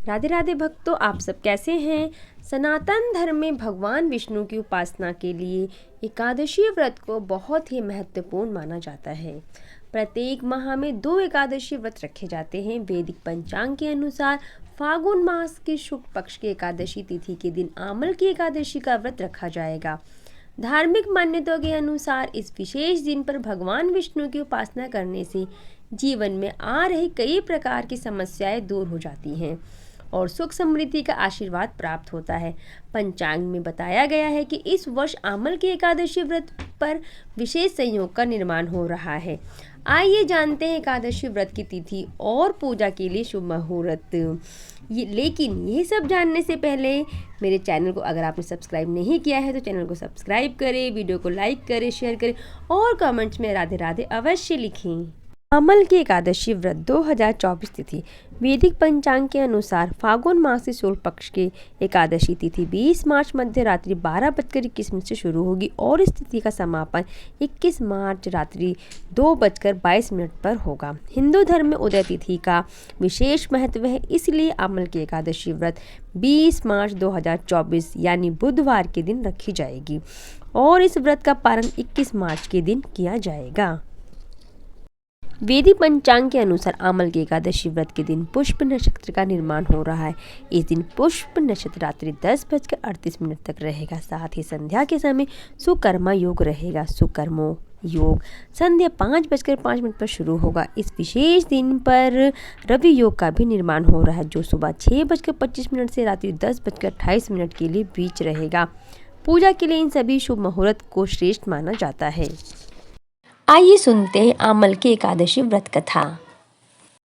राधे राधे भक्तों, आप सब कैसे हैं। सनातन धर्म में भगवान विष्णु की उपासना के लिए एकादशी व्रत को बहुत ही महत्वपूर्ण माना जाता है। प्रत्येक माह में 2 एकादशी व्रत रखे जाते हैं। वैदिक पंचांग के अनुसार फागुन मास की शुक्ल पक्ष की एकादशी तिथि के दिन आमल की एकादशी का व्रत रखा जाएगा। धार्मिक मान्यताओं के अनुसार इस विशेष दिन पर भगवान विष्णु की उपासना करने से जीवन में आ रही कई प्रकार की समस्याएं दूर हो जाती हैं और सुख समृद्धि का आशीर्वाद प्राप्त होता है। पंचांग में बताया गया है कि इस वर्ष आमल की एकादशी व्रत पर विशेष संयोग का निर्माण हो रहा है। आइए जानते हैं एकादशी व्रत की तिथि और पूजा के लिए शुभ मुहूर्त। लेकिन ये सब जानने से पहले मेरे चैनल को अगर आपने सब्सक्राइब नहीं किया है तो चैनल को सब्सक्राइब करें, वीडियो को लाइक करें, शेयर करें और कमेंट्स में राधे राधे अवश्य लिखें। आमल की एकादशी व्रत 2024 तिथि वैदिक पंचांग के अनुसार फागुन मास की शुक्ल पक्ष की एकादशी तिथि 20 मार्च मध्य रात्रि 12:21 से शुरू होगी और इस तिथि का समापन 21 मार्च रात्रि 2:22 पर होगा। हिंदू धर्म में उदय तिथि का विशेष महत्व है, इसलिए आमल की एकादशी व्रत 20 मार्च 2024 यानी बुधवार के दिन रखी जाएगी और इस व्रत का पारण 21 मार्च के दिन किया जाएगा। वैदिक पंचांग के अनुसार आमल की एकादशी व्रत के दिन पुष्प नक्षत्र का निर्माण हो रहा है। इस दिन पुष्प नक्षत्र रात्रि 10:38 तक रहेगा। साथ ही संध्या के समय सुकर्मा योग रहेगा। सुकर्मो योग संध्या 5:05 पर शुरू होगा। इस विशेष दिन पर रवि योग का भी निर्माण हो रहा है, जो सुबह 6:25 से रात्रि 10:28 के लिए बीच रहेगा। पूजा के लिए इन सभी शुभ मुहूर्त को श्रेष्ठ माना जाता है। आइए सुनते हैं आमल की एकादशी व्रत कथा।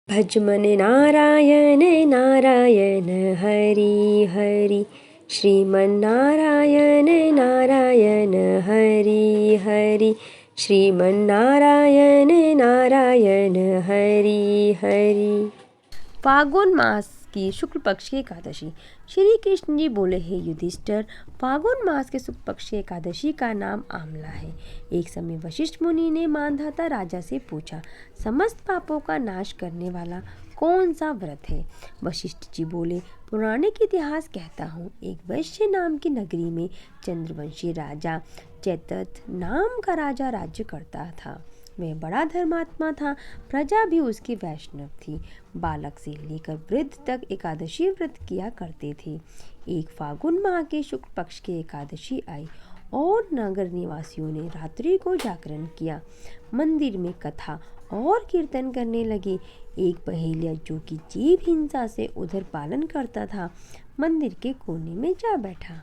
भज मन नारायण नारायण हरि हरि, श्रीमन नारायण नारायण हरि हरि, श्रीमन नारायण नारायण हरि हरि। फागुन मास की शुक्ल पक्ष की एकादशी। श्री कृष्ण जी बोले, हे युधिष्ठिर, फागुन मास के शुक्ल पक्ष की एकादशी का नाम आमला है। एक समय वशिष्ठ मुनि ने मानधाता राजा से पूछा, समस्त पापों का नाश करने वाला कौन सा व्रत है। वशिष्ठ जी बोले, पौराणिक इतिहास कहता हूँ, एक वैश्य नाम की नगरी में चंद्रवंशी राजा चैतत नाम का राजा राज्य करता था। वह बड़ा धर्मात्मा था, प्रजा भी उसकी वैष्णव थी। बालक से लेकर वृद्ध तक एकादशी व्रत किया करते थे। एक फागुन माह के शुक्ल पक्ष की एकादशी आई और नगर निवासियों ने रात्रि को जागरण किया। मंदिर में कथा और कीर्तन करने लगे। एक पहेलिया जो कि जीव हिंसा से उधर पालन करता था, मंदिर के कोने में जा बैठा।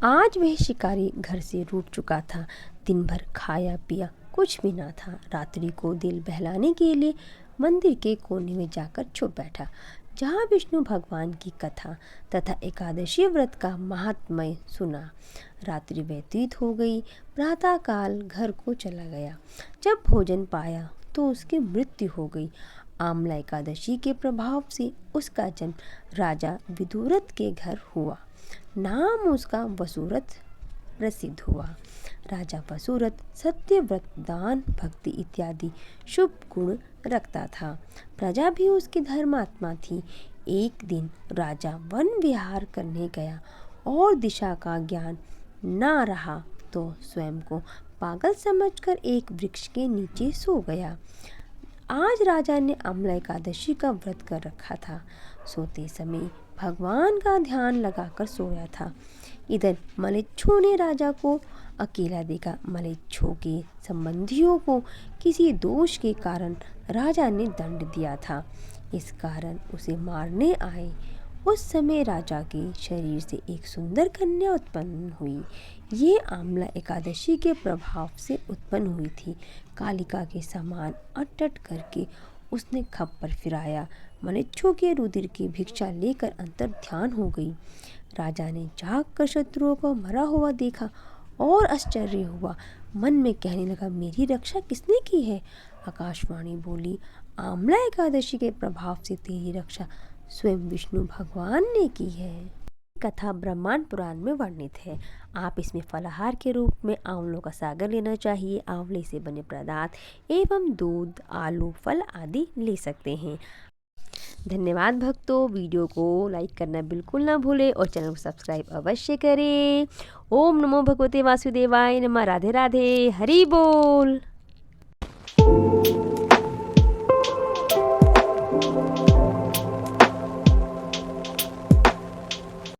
आज वह शिकारी घर से रूठ चुका था। दिन भर खाया पिया कुछ भी ना था। रात्रि को दिल बहलाने के लिए मंदिर के कोने में जाकर छुप बैठा, जहाँ विष्णु भगवान की कथा तथा एकादशी व्रत का महात्म्य सुना। रात्रि व्यतीत हो गई। प्रातःकाल घर को चला गया। जब भोजन पाया तो उसकी मृत्यु हो गई। आमला एकादशी के प्रभाव से उसका जन्म राजा विदुरथ के घर हुआ। नाम उसका वसुरथ प्रसिद्ध हुआ। राजा वसुरथ सत्य, व्रत, दान, भक्ति इत्यादि शुभ गुण रखता था। प्रजा भी उसकी धर्मात्मा थी। एक दिन राजा वन विहार करने गया और दिशा का ज्ञान ना रहा तो स्वयं को पागल समझकर एक वृक्ष के नीचे सो गया। आज राजा ने आमला एकादशी का व्रत कर रखा था। सोते समय भगवान का ध्यान लगाकर सोया था। इधर मलेच्छु ने राजा को अकेला देखा। मलेच्छु के संबंधियों को किसी दोष के कारण राजा ने दंड दिया था, इस कारण उसे मारने आए। उस समय राजा के शरीर से एक सुंदर कन्या उत्पन्न हुई। ये आमला एकादशी के प्रभाव से उत्पन्न हुई थी। कालिका के समान अटट करके उसने खप्पर फिराया। मलेच्छु के रुधिर की भिक्षा लेकर अंतर ध्यान हो गई। राजा ने जाग कर शत्रुओं को मरा हुआ देखा और आश्चर्य हुआ। मन में कहने लगा, मेरी रक्षा किसने की है। आकाशवाणी बोली, आमला एकादशी के प्रभाव से तेरी रक्षा स्वयं विष्णु भगवान ने की है। कथा ब्रह्मांड पुराण में वर्णित है। आप इसमें फलाहार के रूप में आंवलों का सागर लेना चाहिए। आंवले से बने पदार्थ एवं दूध, आलू, फल आदि ले सकते हैं। धन्यवाद भक्तों, वीडियो को लाइक करना बिल्कुल ना भूलें और चैनल को सब्सक्राइब अवश्य करें। ओम नमो भगवते वासुदेवाय नमः। राधे राधे, हरि बोल।